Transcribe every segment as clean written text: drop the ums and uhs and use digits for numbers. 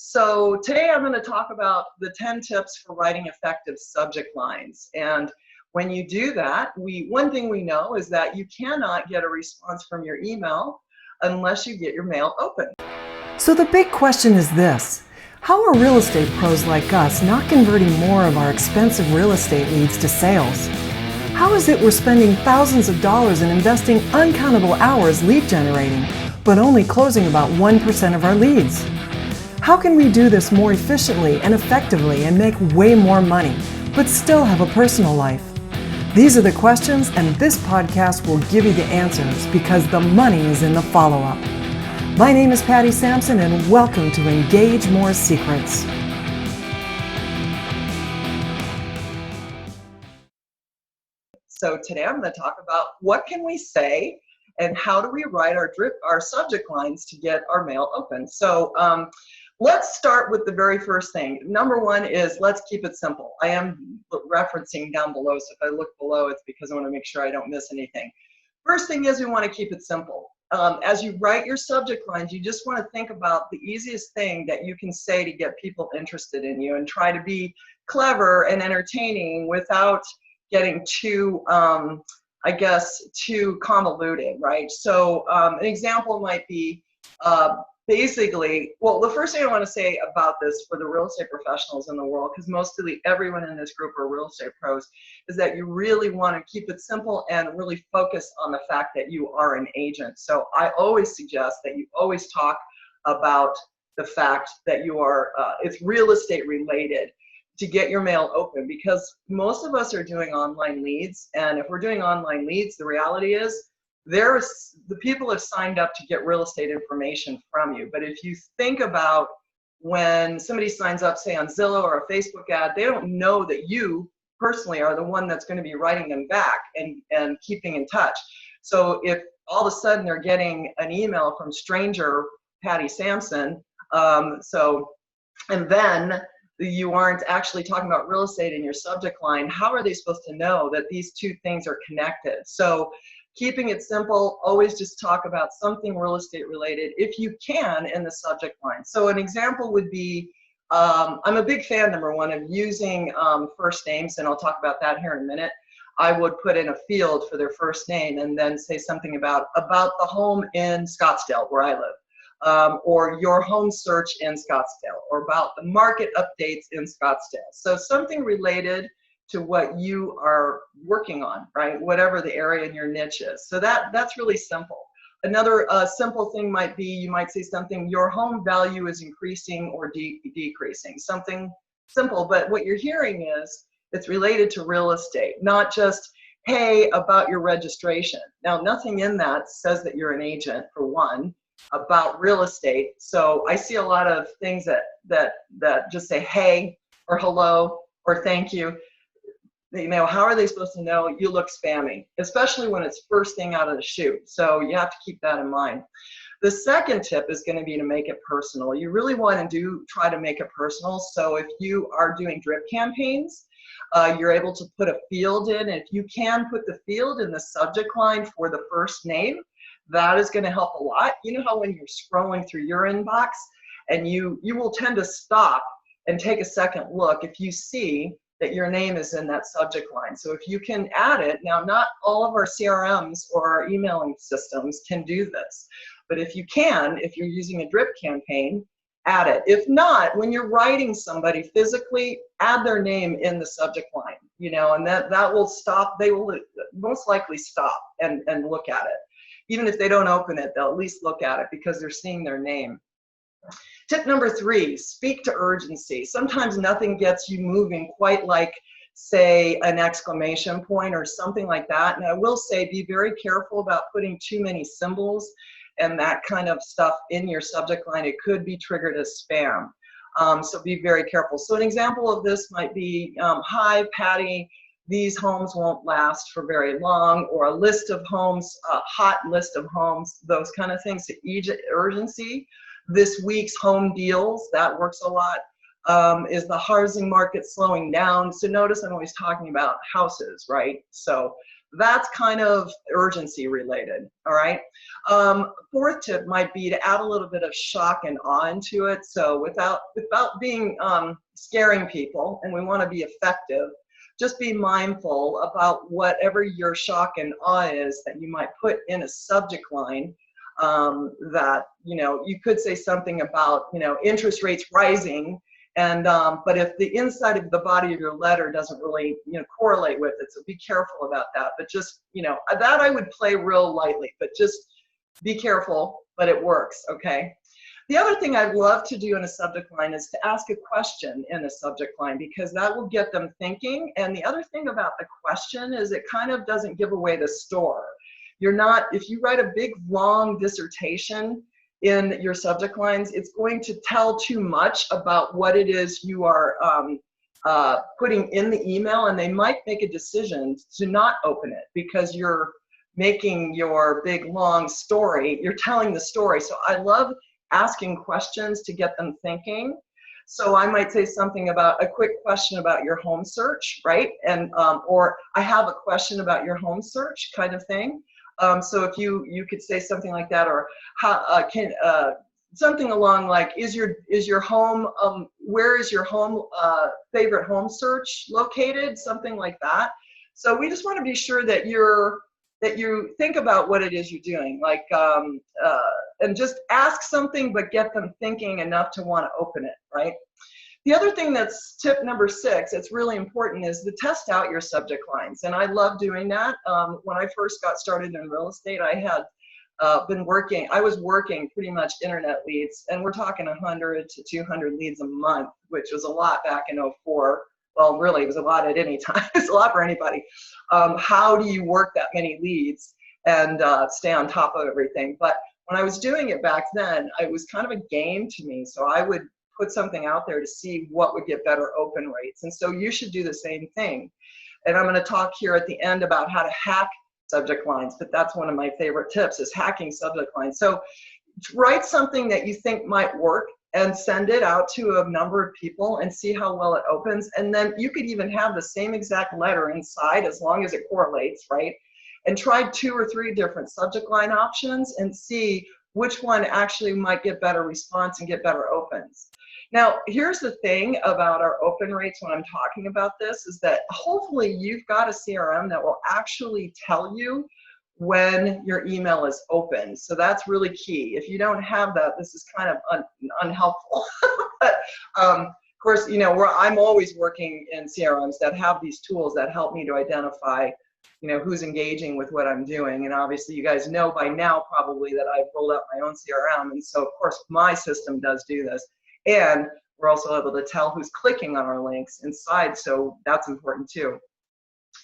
So today I'm going to talk about the 10 tips for writing effective subject lines. And when you do that, one thing we know is that you cannot get a response from your email unless you get your mail open. So the big question is this: how are real estate pros like us not converting more of our expensive real estate leads to sales? How is it we're spending thousands of dollars and investing uncountable hours lead generating, but only closing about 1% of our leads? How can we do this more efficiently and effectively and make way more money, but still have a personal life? These are the questions, and this podcast will give you the answers, because the money is in the follow-up. My name is Patti Sampson, and welcome to EngageMore Secrets. So today I'm going to talk about what can we say and how do we write our subject lines to get our mail open. So let's start with the very first thing. Number one is let's keep it simple. I am referencing down below, so if I look below, it's because I want to make sure I don't miss anything. First thing is we want to keep it simple. As you write your subject lines, you just want to think about the easiest thing that you can say to get people interested in you, and try to be clever and entertaining without getting too, too convoluted, right? So an example might be basically, well, the first thing I want to say about this for the real estate professionals in the world, because mostly everyone in this group are real estate pros, is that you really want to keep it simple and really focus on the fact that you are an agent. So I always suggest that you always talk about the fact that you are, it's real estate related to get your mail open, because most of us are doing online leads. And if we're doing online leads, the reality is the people have signed up to get real estate information from you. But if you think about when somebody signs up, say on Zillow or a Facebook ad, they don't know that you personally are the one that's going to be writing them back and keeping in touch. So if all of a sudden they're getting an email from stranger Patti Sampson, and then you aren't actually talking about real estate in your subject line, how are they supposed to know that these two things are connected? So keeping it simple, always just talk about something real estate related if you can in the subject line. So an example would be, I'm a big fan, number one, of using first names, and I'll talk about that here in a minute. I would put in a field for their first name and then say something about the home in Scottsdale where I live. Or your home search in Scottsdale, or about the market updates in Scottsdale. So something related to what you are working on, right? Whatever the area in your niche is. So that's really simple. Another simple thing might be, you might say something, your home value is increasing or decreasing. Something simple, but what you're hearing is it's related to real estate, not just, hey, about your registration. Now, nothing in that says that you're an agent, for one, about real estate. So I see a lot of things that just say hey, or hello, or thank you. You know, how are they supposed to know you look spammy, especially when it's first thing out of the chute? So you have to keep that in mind. The second tip is going to be to make it personal. You really want to try to make it personal. So if you are doing drip campaigns, you're able to put a field in. And if you can put the field in the subject line for the first name, that is going to help a lot. You know how when you're scrolling through your inbox and you will tend to stop and take a second look if you see that your name is in that subject line. So if you can add it, now not all of our CRMs or our emailing systems can do this, but if you can, if you're using a drip campaign, add it. If not, when you're writing somebody physically, add their name in the subject line, you know, and that will stop, they will most likely stop and look at it. Even if they don't open it, they'll at least look at it because they're seeing their name. Tip number 3, speak to urgency. Sometimes nothing gets you moving quite like, say, an exclamation point or something like that. And I will say, be very careful about putting too many symbols and that kind of stuff in your subject line. It could be triggered as spam. So be very careful. So an example of this might be, hi, Patti, these homes won't last for very long, or a list of homes, a hot list of homes, those kind of things. To urgency. This week's home deals, that works a lot. Is the housing market slowing down? So notice I'm always talking about houses, right? So That's kind of urgency related, all right? Fourth tip might be to add a little bit of shock and awe into it. So without being scaring people, and we want to be effective, just be mindful about whatever your shock and awe is that you might put in a subject line. That, you could say something about, interest rates rising, and but if the inside of the body of your letter doesn't really, correlate with it, so be careful about that. But just, that I would play real lightly, but just be careful, but it works, okay? The other thing I'd love to do in a subject line is to ask a question in a subject line, because that will get them thinking. And the other thing about the question is it kind of doesn't give away the store. If you write a big, long dissertation in your subject lines, it's going to tell too much about what it is you are putting in the email, and they might make a decision to not open it because you're making your big, long story. You're telling the story. So I love asking questions to get them thinking. So I might say something about a quick question about your home search, right? And or I have a question about your home search kind of thing. So if you could say something like that, or how something along like, is your home, where is your home favorite home search located? Something like that. So we just want to be sure that you think about what it is you're doing, like, and just ask something, but get them thinking enough to want to open it, right? The other thing that's tip number 6, it's really important, is to test out your subject lines. And I love doing that. When I first got started in real estate, I had I was working pretty much internet leads, and we're talking 100 to 200 leads a month, which was a lot back in 04. Well, really, it was a lot at any time. It's a lot for anybody. How do you work that many leads and stay on top of everything? But when I was doing it back then, it was kind of a game to me. So I would put something out there to see what would get better open rates. And so you should do the same thing. And I'm going to talk here at the end about how to hack subject lines, but that's one of my favorite tips, is hacking subject lines. So write something that you think might work and send it out to a number of people and see how well it opens. And then you could even have the same exact letter inside, as long as it correlates, right? And try 2 or 3 different subject line options and see which one actually might get better response and get better opens. Now, here's the thing about our open rates when I'm talking about this, is that hopefully you've got a CRM that will actually tell you when your email is open. So that's really key. If you don't have that, this is kind of unhelpful. But of course, I'm always working in CRMs that have these tools that help me to identify, who's engaging with what I'm doing. And obviously you guys know by now probably that I've rolled out my own CRM. And so of course my system does do this. And we're also able to tell who's clicking on our links inside, so that's important too.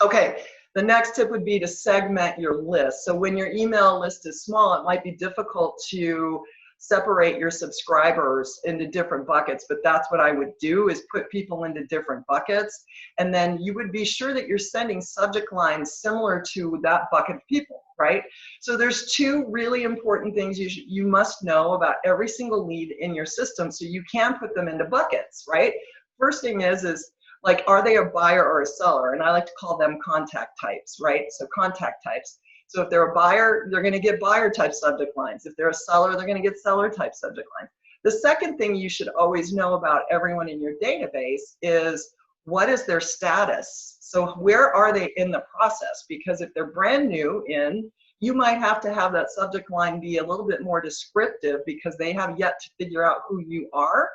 Okay, the next tip would be to segment your list. So when your email list is small, it might be difficult to separate your subscribers into different buckets, but that's what I would do, is put people into different buckets. And then you would be sure that you're sending subject lines similar to that bucket of people, right? So there's 2 really important things you must know about every single lead in your system, so you can put them into buckets, right? First thing is like, are they a buyer or a seller? And I like to call them contact types, right? So contact types. So if they're a buyer, they're going to get buyer type subject lines. If they're a seller, they're going to get seller type subject lines. The second thing you should always know about everyone in your database is, what is their status? So where are they in the process? Because if they're brand new in, you might have to have that subject line be a little bit more descriptive, because they have yet to figure out who you are.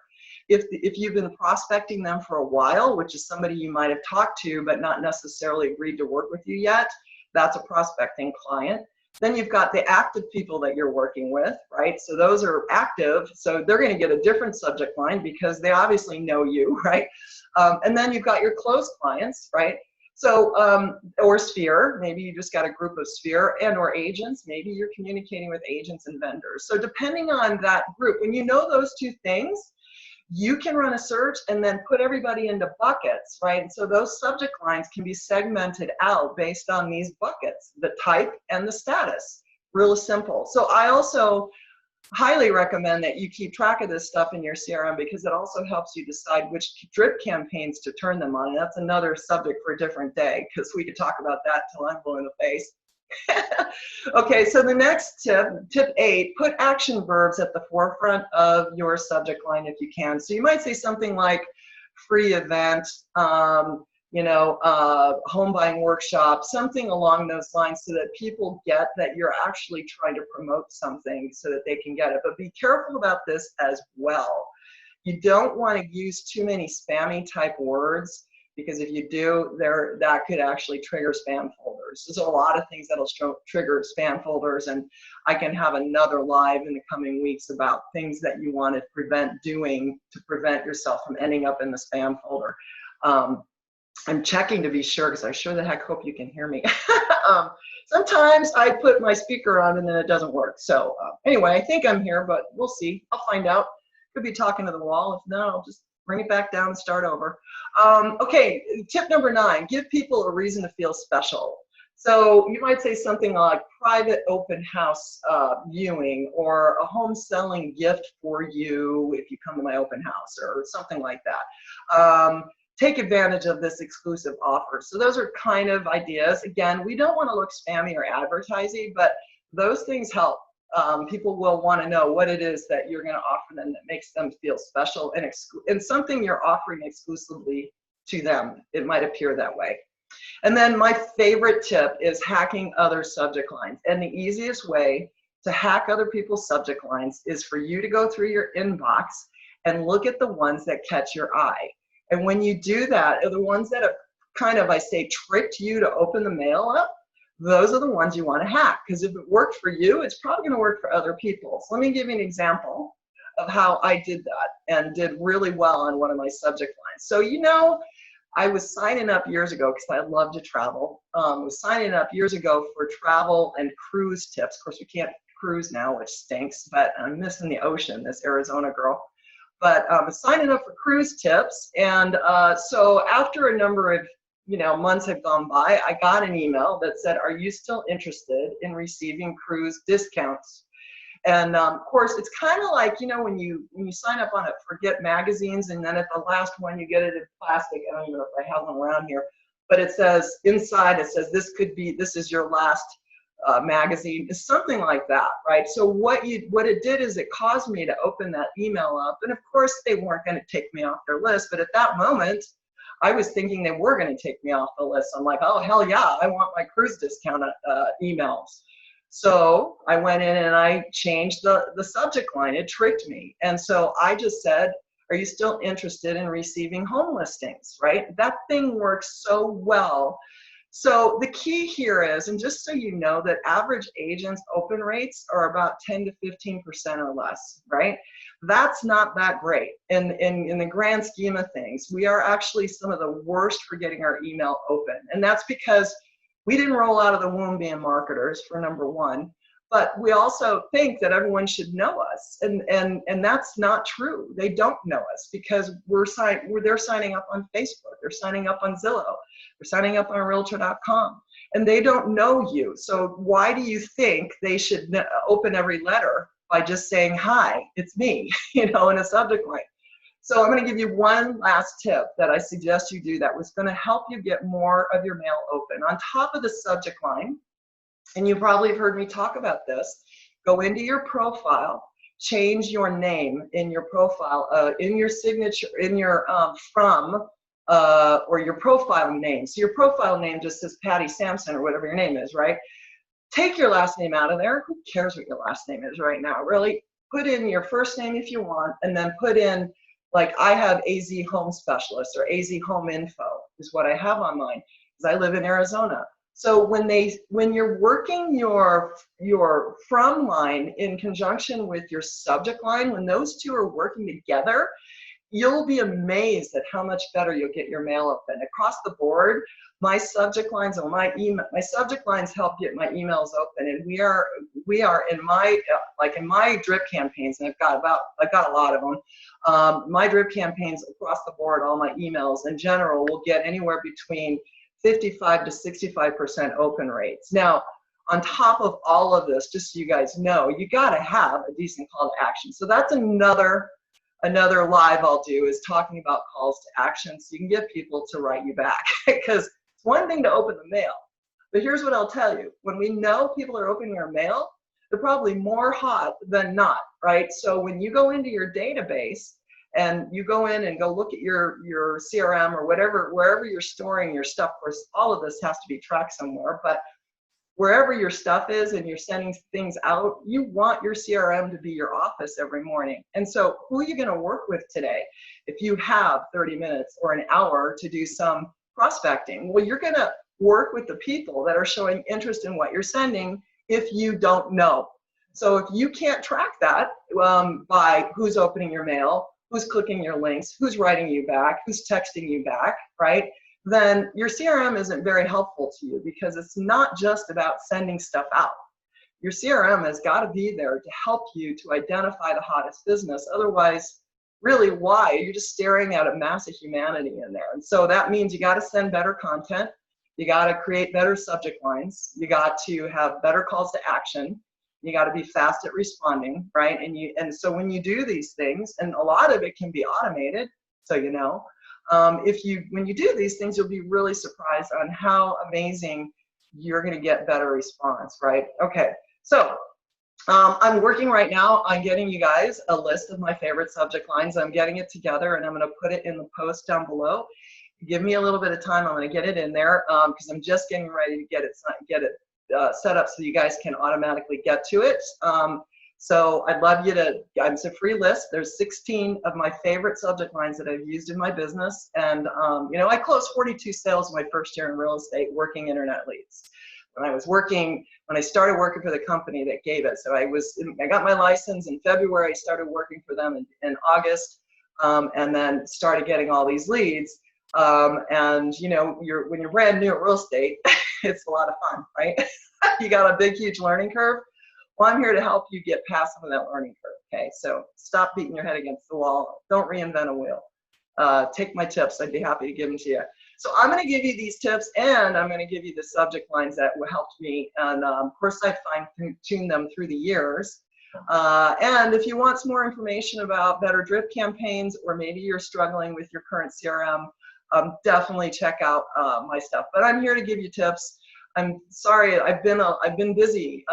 If you've been prospecting them for a while, which is somebody you might have talked to but not necessarily agreed to work with you yet, that's a prospecting client. Then you've got the active people that you're working with, right? So those are active, so they're going to get a different subject line because they obviously know you, right? And then you've got your closed clients, right? So, or sphere, maybe you just got a group of sphere, and or agents, maybe you're communicating with agents and vendors. So depending on that group, when you know those 2 things, you can run a search and then put everybody into buckets, right? And so those subject lines can be segmented out based on these buckets, the type and the status. Real simple. So I also highly recommend that you keep track of this stuff in your CRM, because it also helps you decide which drip campaigns to turn them on. And that's another subject for a different day, because we could talk about that till I'm blue in the face. Okay, so the next tip, tip 8, put action verbs at the forefront of your subject line if you can. So you might say something like free event, home buying workshop, something along those lines, so that people get that you're actually trying to promote something so that they can get it. But be careful about this as well. You don't want to use too many spammy type words, because if you do, that could actually trigger spam folders. There's a lot of things that'll trigger spam folders, and I can have another live in the coming weeks about things that you want to prevent doing to prevent yourself from ending up in the spam folder. I'm checking to be sure, because I sure the heck hope you can hear me. Sometimes I put my speaker on and then it doesn't work. So anyway, I think I'm here, but we'll see. I'll find out. Could be talking to the wall. If not, I'll just bring it back down and start over. Okay, tip number 9, give people a reason to feel special. So you might say something like private open house viewing, or a home selling gift for you if you come to my open house, or something like that. Take advantage of this exclusive offer. So those are kind of ideas. Again, we don't want to look spammy or advertising, but those things help. People will want to know what it is that you're going to offer them that makes them feel special and something you're offering exclusively to them. It might appear that way. And then my favorite tip is hacking other subject lines. And the easiest way to hack other people's subject lines is for you to go through your inbox and look at the ones that catch your eye. And when you do that, are the ones that have kind of, I say, tricked you to open the mail up, those are the ones you want to hack. Because if it worked for you, it's probably going to work for other people. So let me give you an example of how I did that and did really well on one of my subject lines. So, I was signing up years ago, because I love to travel. I was signing up years ago for travel and cruise tips. Of course, we can't cruise now, which stinks, but I'm missing the ocean, this Arizona girl. But I was signing up for cruise tips. And so after a number of months had gone by, I got an email that said, are you still interested in receiving cruise discounts? And of course, it's kind of like, when you sign up on it for Get magazines, and then at the last one, you get it in plastic. I don't even know if I have them around here, but it says inside, it says, this is your last magazine. It's something like that, right? So what it did is it caused me to open that email up. And of course, they weren't going to take me off their list. But at that moment, I was thinking they were going to take me off the list. I'm like, oh, hell yeah, I want my cruise discount emails. So I went in and I changed the subject line. It tricked me. And so I just said, are you still interested in receiving home listings, right? That thing works so well. So the key here is, and just so you know, that average agents' open rates are about 10 to 15% or less, right? That's not that great. In the grand scheme of things, we are actually some of the worst for getting our email open. And that's because we didn't roll out of the womb being marketers, for number one. But we also think that everyone should know us, and that's not true. They don't know us, because they're signing up on Facebook, they're signing up on Zillow, they're signing up on Realtor.com, and they don't know you. So why do you think they should open every letter by just saying, hi, it's me, in a subject line? So I'm going to give you one last tip that I suggest you do that was going to help you get more of your mail open. On top of the subject line, and you probably have heard me talk about this, go into your profile, change your name in your profile, in your signature, in your or your profile name. So your profile name just says Patti Sampson or whatever your name is, right? Take your last name out of there. Who cares what your last name is right now, really? Put in your first name if you want, and then put in, like I have AZ Home Specialist or AZ Home Info is what I have on mine, because I live in Arizona. So when you're working your from line in conjunction with your subject line, when those two are working together, you'll be amazed at how much better you'll get your mail open. Across the board, my subject lines and my subject lines help get my emails open, and we are in my drip campaigns, and I've got a lot of them. My drip campaigns across the board, all my emails in general will get anywhere between 55 to 65% open rates. Now, on top of all of this, just so you guys know, you got to have a decent call to action. So that's another live I'll do, is talking about calls to action, so you can get people to write you back. Because it's one thing to open the mail, but here's what I'll tell you. When we know people are opening our mail, they're probably more hot than not, right? So when you go into your database and you go in and go look at your CRM or whatever, wherever you're storing your stuff, of course, all of this has to be tracked somewhere, but wherever your stuff is and you're sending things out, you want your CRM to be your office every morning. And so who are you going to work with today? If you have 30 minutes or an hour to do some prospecting, well, you're going to work with the people that are showing interest in what you're sending if you don't know. So if you can't track that by who's opening your mail, who's clicking your links, who's writing you back, who's texting you back, right? Then your CRM isn't very helpful to you, because it's not just about sending stuff out. Your CRM has got to be there to help you to identify the hottest business. Otherwise, really, why? You're just staring at a mass of humanity in there. And so that means you got to send better content. You got to create better subject lines. You got to have better calls to action. You got to be fast at responding, right? And so when you do these things, and a lot of it can be automated, so you know, when you do these things, you'll be really surprised on how amazing you're going to get better response, right? Okay, so I'm working right now on getting you guys a list of my favorite subject lines. I'm getting it together, and I'm going to put it in the post down below. Give me a little bit of time. I'm going to get it in there because I'm just getting ready to get it set up so you guys can automatically get to it. So I'd love you to, it's a free list. There's 16 of my favorite subject lines that I've used in my business. And, you know, I closed 42 sales in my first year in real estate working internet leads. When I started working for the company that gave it. So I got my license in February, started working for them in August, and then started getting all these leads. And you know, when you're brand new at real estate, it's a lot of fun, right? You got a big, huge learning curve. Well, I'm here to help you get past some of that learning curve, okay? So stop beating your head against the wall. Don't reinvent a wheel. Take my tips. I'd be happy to give them to you. So I'm going to give you these tips, and I'm going to give you the subject lines that helped me. And of course, I fine-tuned them through the years. And if you want some more information about better drip campaigns, or maybe you're struggling with your current CRM, definitely check out my stuff. But I'm here to give you tips. I'm sorry, I've been busy.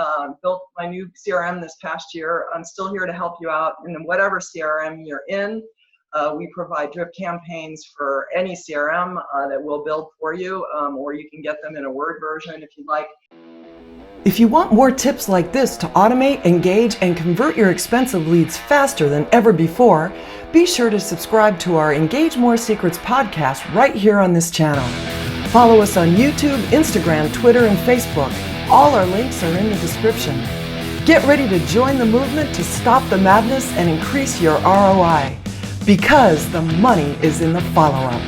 Built my new CRM this past year. I'm still here to help you out in whatever CRM you're in. We provide drip campaigns for any CRM that we'll build for you, or you can get them in a Word version if you'd like. If you want more tips like this to automate, engage, and convert your expensive leads faster than ever before, be sure to subscribe to our EngageMore Secrets podcast right here on this channel. Follow us on YouTube, Instagram, Twitter, and Facebook. All our links are in the description. Get ready to join the movement to stop the madness and increase your ROI, because the money is in the follow-up.